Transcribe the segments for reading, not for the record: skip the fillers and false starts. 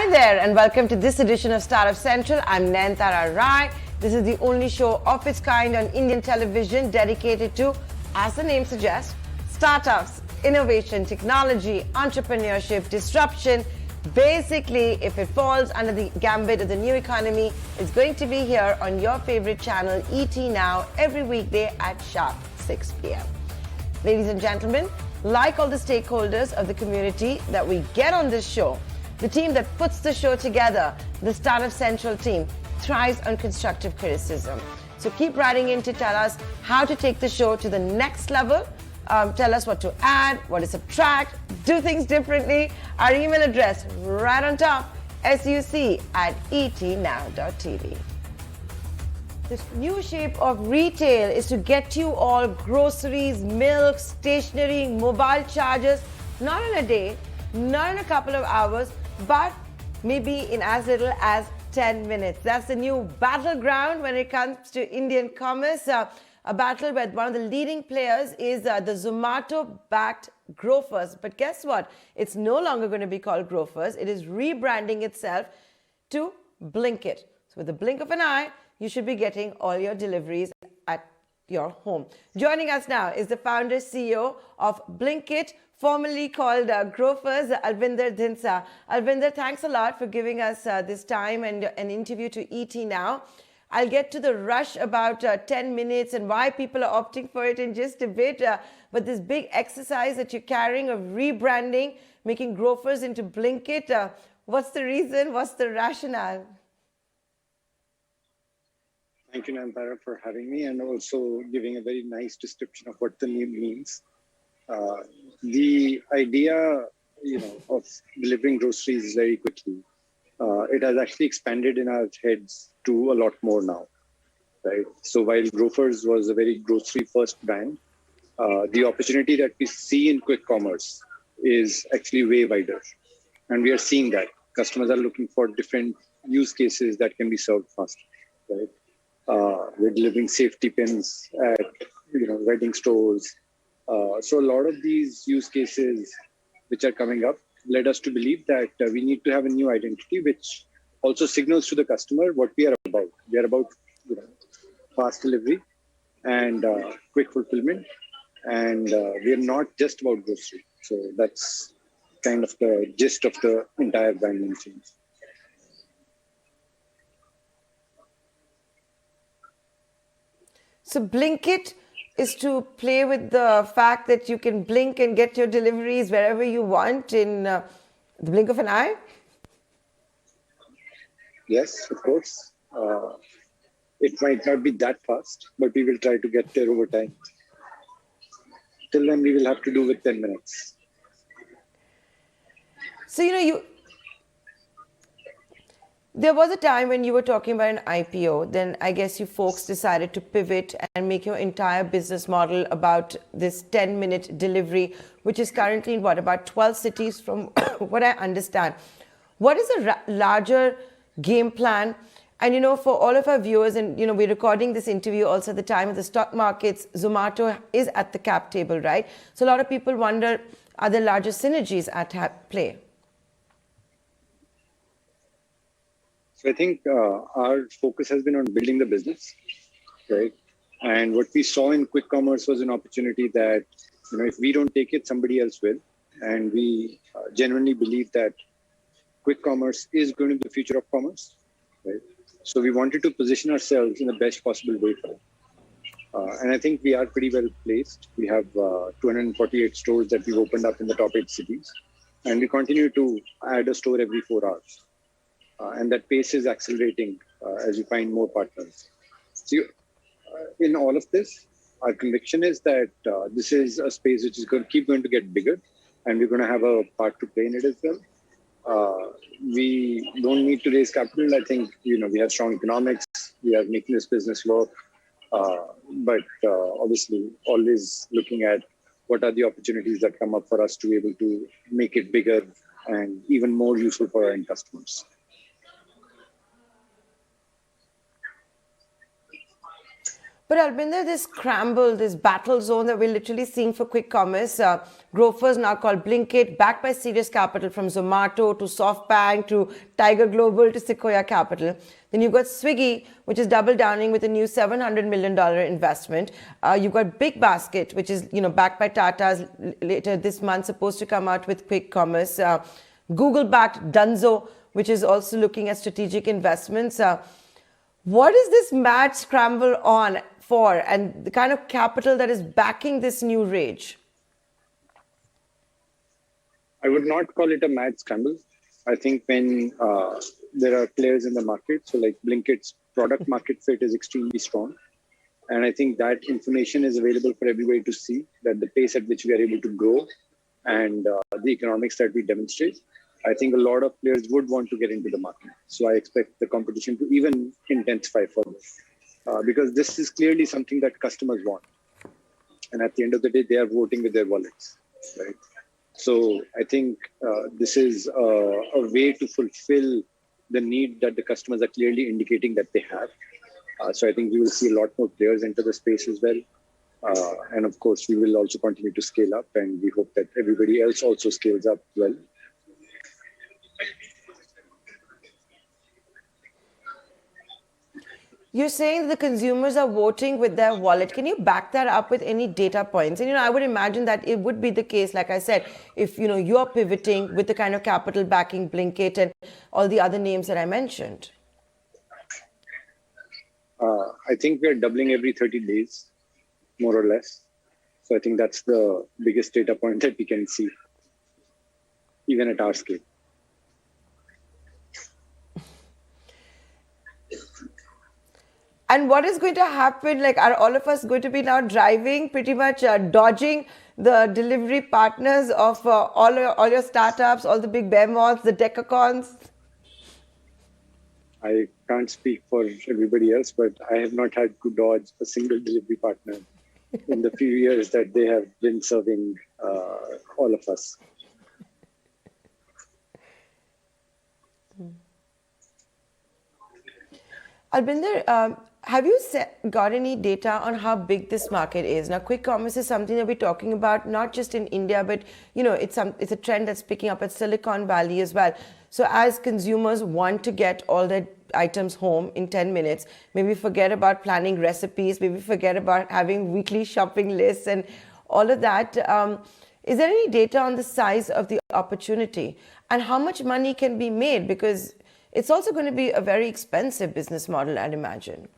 Hi there and welcome to this edition of Startup Central. I'm Nayantara. This is the only show of its kind on Indian television dedicated to, as the name suggests, startups, innovation, technology, entrepreneurship, disruption. Basically, if it falls under the gambit of the new economy, it's going to be here on your favorite channel, ET Now, every weekday at sharp 6 p.m. Ladies and gentlemen, like all the stakeholders of the community that we get on this show, the team that puts the show together, the Startup Central team, thrives on constructive criticism. So keep writing in to tell us how to take the show to the next level. Tell us what to add, what to subtract, do things differently. Our email address right on top, suc@etnow.tv. This new shape of retail is to get you all groceries, milk, stationery, mobile chargers, not in a day, not in a couple of hours, but maybe in as little as 10 minutes. That's the new battleground when it comes to Indian commerce. A battle where one of the leading players is the Zomato-backed Grofers. But guess what? It's no longer going to be called Grofers. It is rebranding itself to Blinkit. So with the blink of an eye, you should be getting all your deliveries at your home. Joining us now is the founder CEO of Blinkit, formerly called Grofers, Albinder Dhindsa. Albinder, thanks a lot for giving us this time and an interview to ET Now. I'll get to the rush about 10 minutes and why people are opting for it in just a bit. But this big exercise that you're carrying of rebranding, making Grofers into Blinkit, what's the reason? What's the rationale? Thank you, Nayantara, for having me and also giving a very nice description of what the name means. The idea, of delivering groceries very quickly, it has actually expanded in our heads to a lot more now, right? So while Grofers was a very grocery-first brand, the opportunity that we see in quick commerce is actually way wider, and we are seeing that customers are looking for different use cases that can be served faster, right? We're delivering safety pins at wedding stores. So a lot of these use cases which are coming up led us to believe that we need to have a new identity which also signals to the customer what we are about. We are about fast delivery and quick fulfillment, and we are not just about grocery. So that's kind of the gist of the entire branding change. So Blinkit is to play with the fact that you can blink and get your deliveries wherever you want in the blink of an eye? Yes, of course. It might not be that fast, but we will try to get there over time. Till then, we will have to do with 10 minutes. So, there was a time when you were talking about an IPO, then I guess you folks decided to pivot and make your entire business model about this 10-minute delivery, which is currently in about 12 cities from what I understand. What is a larger game plan? And, for all of our viewers, and, we're recording this interview also at the time of the stock markets, Zomato is at the cap table, right? So a lot of people wonder, are there larger synergies at play? So I think our focus has been on building the business, right? And what we saw in quick commerce was an opportunity that, if we don't take it, somebody else will. And we genuinely believe that quick commerce is going to be the future of commerce, right? So we wanted to position ourselves in the best possible way for it. And I think we are pretty well placed. We have 248 stores that we've opened up in the top 8 cities. And we continue to add a store every 4 hours. And that pace is accelerating as we find more partners. So in all of this, our conviction is that this is a space which is going to get bigger, and we're going to have a part to play in it as well. We don't need to raise capital. I think, we have strong economics. We are making this business work. But obviously, always looking at what are the opportunities that come up for us to be able to make it bigger and even more useful for our end customers. But Albinder, this scramble, this battle zone that we're literally seeing for quick commerce, Grofers now called Blinkit, backed by serious capital from Zomato to SoftBank to Tiger Global to Sequoia Capital. Then you've got Swiggy, which is double downing with a new $700 million investment. You've got BigBasket, which is backed by Tatas later this month, supposed to come out with quick commerce. Google-backed Dunzo, which is also looking at strategic investments. What is this mad scramble on for, and the kind of capital that is backing this new rage? I would not call it a mad scramble. I think when there are players in the market, so like Blinkit's product market fit is extremely strong. And I think that information is available for everybody to see, that the pace at which we are able to grow and the economics that we demonstrate. I think a lot of players would want to get into the market. So I expect the competition to even intensify further because this is clearly something that customers want. And at the end of the day, they are voting with their wallets, right? So I think this is a way to fulfill the need that the customers are clearly indicating that they have. So I think we will see a lot more players enter the space as well. And of course, we will also continue to scale up, and we hope that everybody else also scales up well. You're saying the consumers are voting with their wallet. Can you back that up with any data points? And I would imagine that it would be the case, like I said, if you're pivoting with the kind of capital backing Blinkit and all the other names that I mentioned. I think we are doubling every 30 days, more or less. So I think that's the biggest data point that we can see, even at our scale. And what is going to happen? Like, are all of us going to be now driving, pretty much dodging the delivery partners of all your startups, all the big behemoths, the decacons? I can't speak for everybody else, but I have not had to dodge a single delivery partner in the few years that they have been serving all of us. Albinder, have you got any data on how big this market is? Now, quick commerce is something that we're talking about, not just in India, but it's a trend that's picking up at Silicon Valley as well. So as consumers want to get all their items home in 10 minutes, maybe forget about planning recipes, maybe forget about having weekly shopping lists and all of that. Is there any data on the size of the opportunity and how much money can be made? Because it's also going to be a very expensive business model, I'd imagine.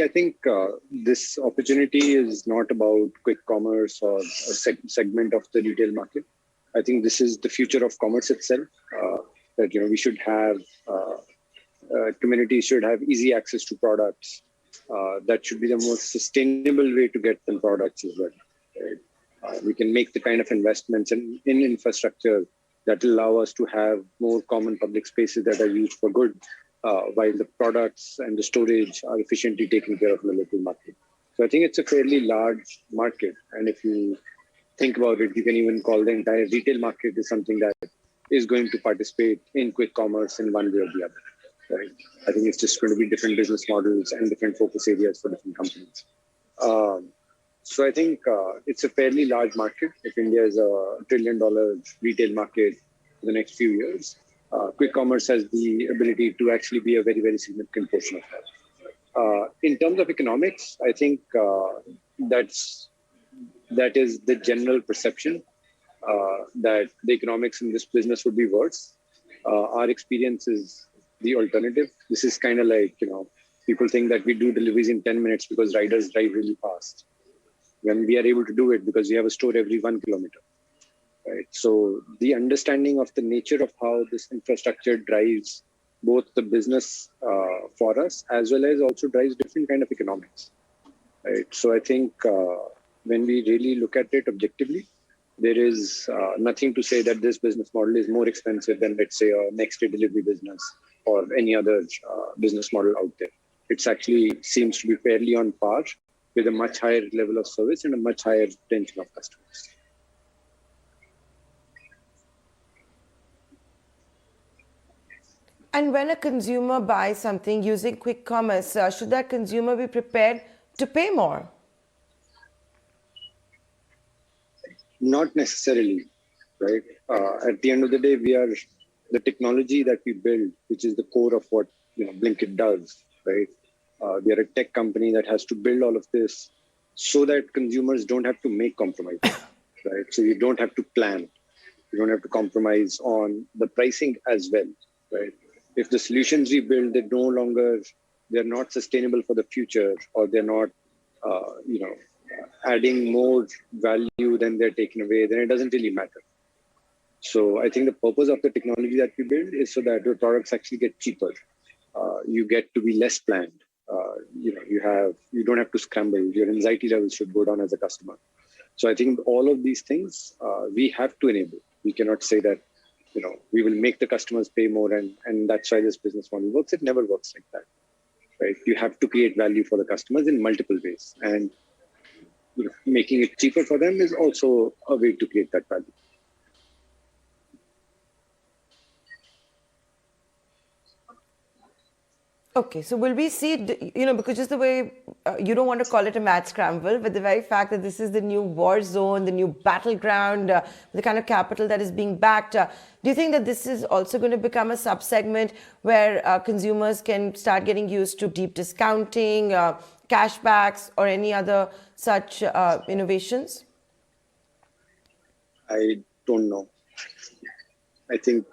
I think this opportunity is not about quick commerce or a segment of the retail market. I think this is the future of commerce itself. That we should have communities should have easy access to products. That should be the most sustainable way to get them products as well. Right? We can make the kind of investments in infrastructure that will allow us to have more common public spaces that are used for good, while the products and the storage are efficiently taken care of in the local market. So I think it's a fairly large market. And if you think about it, you can even call the entire retail market is something that is going to participate in quick commerce in one way or the other. Right? I think it's just going to be different business models and different focus areas for different companies. So I think it's a fairly large market. If India is a $1 trillion retail market for the next few years, quick commerce has the ability to actually be a very, very significant portion of that. In terms of economics, I think that is the general perception that the economics in this business would be worse. Our experience is the alternative. This is kind of like, people think that we do deliveries in 10 minutes because riders drive really fast. When we are able to do it because we have a store every 1 kilometer. Right? So the understanding of the nature of how this infrastructure drives both the business for us, as well as also drives different kind of economics. Right? So I think when we really look at it objectively, there is nothing to say that this business model is more expensive than, let's say, a next day delivery business or any other business model out there. It actually seems to be fairly on par with a much higher level of service and a much higher retention of customers. And when a consumer buys something using quick commerce, should that consumer be prepared to pay more? Not necessarily, right? At the end of the day, the technology that we build, which is the core of what Blinkit does, right? We are a tech company that has to build all of this so that consumers don't have to make compromises, right? So you don't have to plan, you don't have to compromise on the pricing as well, right? If the solutions we build, they're not sustainable for the future, or they're not, adding more value than they're taking away, then it doesn't really matter. So I think the purpose of the technology that we build is so that your products actually get cheaper. You get to be less planned. You don't have to scramble. Your anxiety levels should go down as a customer. So I think all of these things we have to enable. We cannot say that we will make the customers pay more, and that's why this business model works. It never works like that, right? You have to create value for the customers in multiple ways, and making it cheaper for them is also a way to create that value. Okay, so will we see, because just the way you don't want to call it a mad scramble, but the very fact that this is the new war zone, the new battleground, the kind of capital that is being backed, do you think that this is also going to become a sub-segment where consumers can start getting used to deep discounting, cashbacks, or any other such innovations? I don't know. I think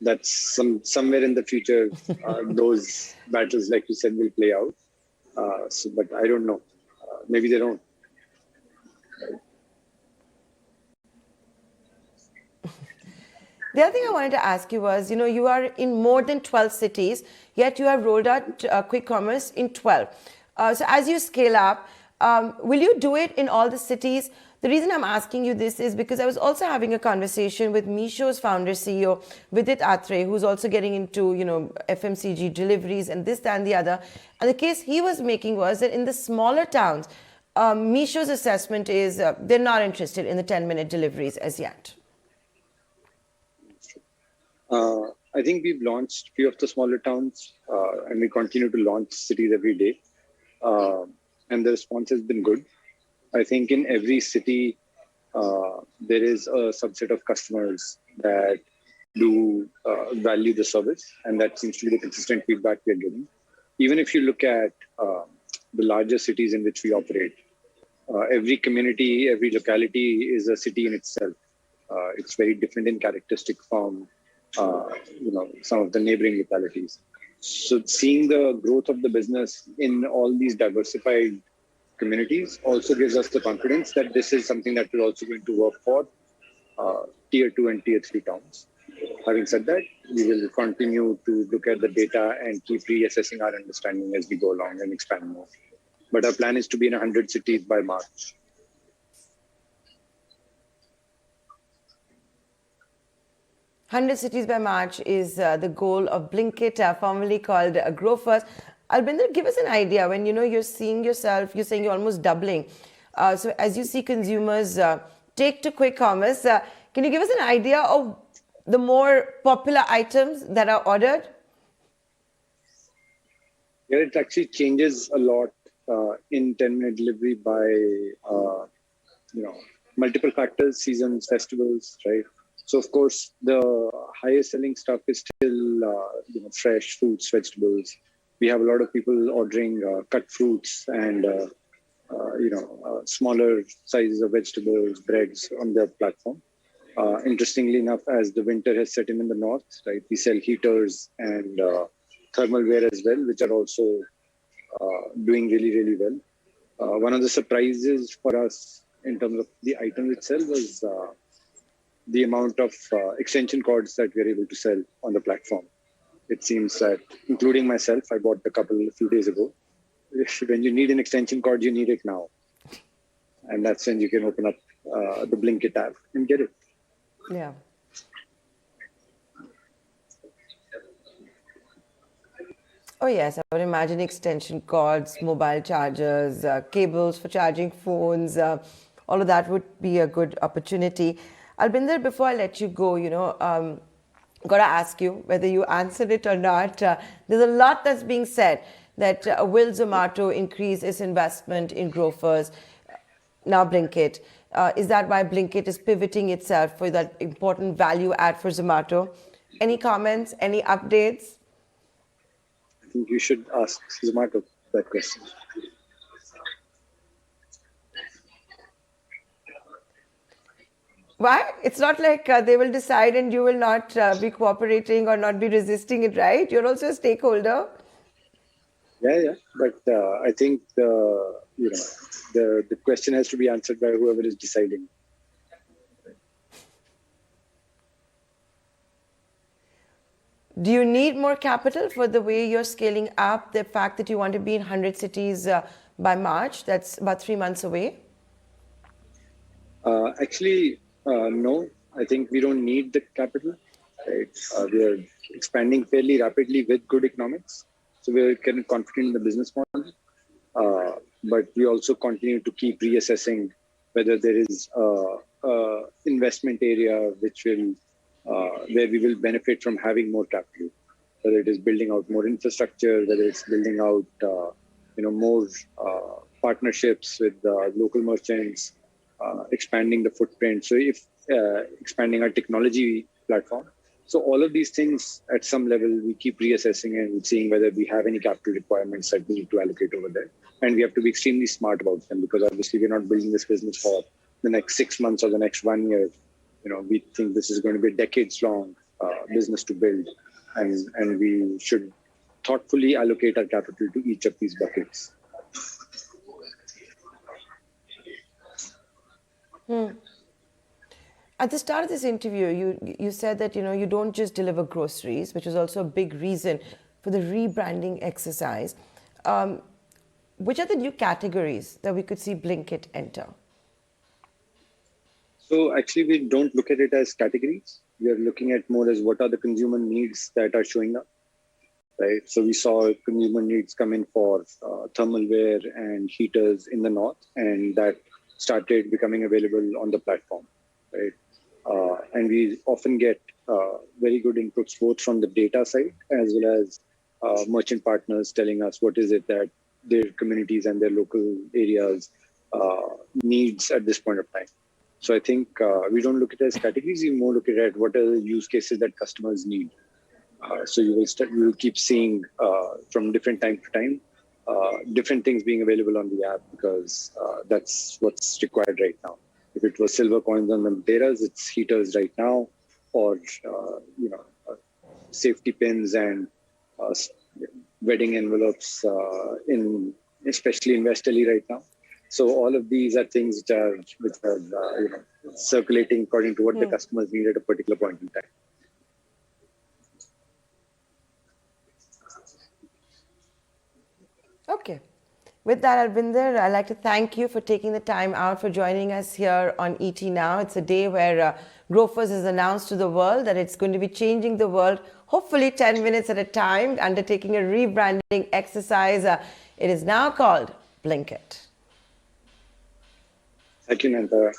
that's somewhere in the future, those battles, like you said, will play out. But I don't know. Maybe they don't. The other thing I wanted to ask you was, you are in more than 12 cities, yet you have rolled out quick commerce in 12. So as you scale up, will you do it in all the cities? The reason I'm asking you this is because I was also having a conversation with Meesho's founder, CEO, Vidit Atre, who's also getting into, FMCG deliveries and this, that, and the other. And the case he was making was that in the smaller towns, Meesho's assessment is they're not interested in the 10-minute deliveries as yet. I think we've launched a few of the smaller towns, and we continue to launch cities every day. And the response has been good. I think in every city, there is a subset of customers that do value the service, and that seems to be the consistent feedback we're getting. Even if you look at the larger cities in which we operate, every community, every locality is a city in itself. It's very different in characteristic from some of the neighboring localities. So seeing the growth of the business in all these diversified communities also gives us the confidence that this is something that is also going to work for tier 2 and tier 3 towns. Having said that, we will continue to look at the data and keep reassessing our understanding as we go along and expand more. But our plan is to be in 100 cities by March. 100 cities by March is the goal of Blinkit, formerly called Grofers. Albinder, give us an idea when you're seeing yourself, you're saying you're almost doubling. So as you see consumers take to quick commerce, can you give us an idea of the more popular items that are ordered? Yeah, it actually changes a lot in 10-minute delivery by multiple factors, seasons, festivals, right? So of course, the highest selling stuff is still fresh fruits, vegetables. We have a lot of people ordering cut fruits and smaller sizes of vegetables, breads on their platform. Interestingly enough, as the winter has set in the north, right, we sell heaters and thermal wear as well, which are also doing really, really well. One of the surprises for us in terms of the item itself was the amount of extension cords that we're able to sell on the platform. It seems that, including myself, I bought a couple a few days ago. When you need an extension cord, you need it now. And that's when you can open up the Blinkit app and get it. Yeah. Oh, yes. I would imagine extension cords, mobile chargers, cables for charging phones, all of that would be a good opportunity. Albinder, before I let you go, got to ask you whether you answered it or not. There's a lot that's being said that will Zomato increase its investment in Grofers, now Blinkit? Is that why Blinkit is pivoting itself for that important value add for Zomato? Any comments, any updates? I think you should ask Zomato that question. Why? It's not like they will decide and you will not be cooperating or not be resisting it, right? You're also a stakeholder. Yeah. But I think the question has to be answered by whoever is deciding. Do you need more capital for the way you're scaling up? The fact that you want to be in 100 cities by March, that's about 3 months away? Actually, no. I think we don't need the capital. Right? We are expanding fairly rapidly with good economics. So we're kind of confident in the business model. But we also continue to keep reassessing whether there is investment area which will where we will benefit from having more capital, whether it is building out more infrastructure, whether it's building out more partnerships with local merchants, expanding the footprint. So if expanding our technology platform. So all of these things at some level we keep reassessing and seeing whether we have any capital requirements that we need to allocate over there. And we have to be extremely smart about them because obviously we're not building this business for the next 6 months or the next 1 year. We think this is going to be a decades-long business to build, and we should thoughtfully allocate our capital to each of these buckets. At the start of this interview, you said that you don't just deliver groceries, which is also a big reason for the rebranding exercise. Which are the new categories that we could see Blinkit enter? So actually, we don't look at it as categories. We are looking at more as what are the consumer needs that are showing up, right? So we saw consumer needs come in for thermal wear and heaters in the north, and that started becoming available on the platform, right? And we often get very good inputs both from the data side as well as merchant partners telling us what is it that their communities and their local areas needs at this point of time. So I think we don't look at it as categories. We more look at it what are the use cases that customers need. So you will keep seeing from different time to time different things being available on the app because that's what's required right now. If it was silver coins on the Tatas, it's heaters right now, or safety pins and wedding envelopes especially in West Delhi right now. So all of these are things which are circulating according to what the customers need at a particular point in time. Okay. With that, Albinder, I'd like to thank you for taking the time out for joining us here on ET Now. It's a day where Grofers has announced to the world that it's going to be changing the world, hopefully 10 minutes at a time, undertaking a rebranding exercise. It is now called Blinkit. Thank you, Nayantara.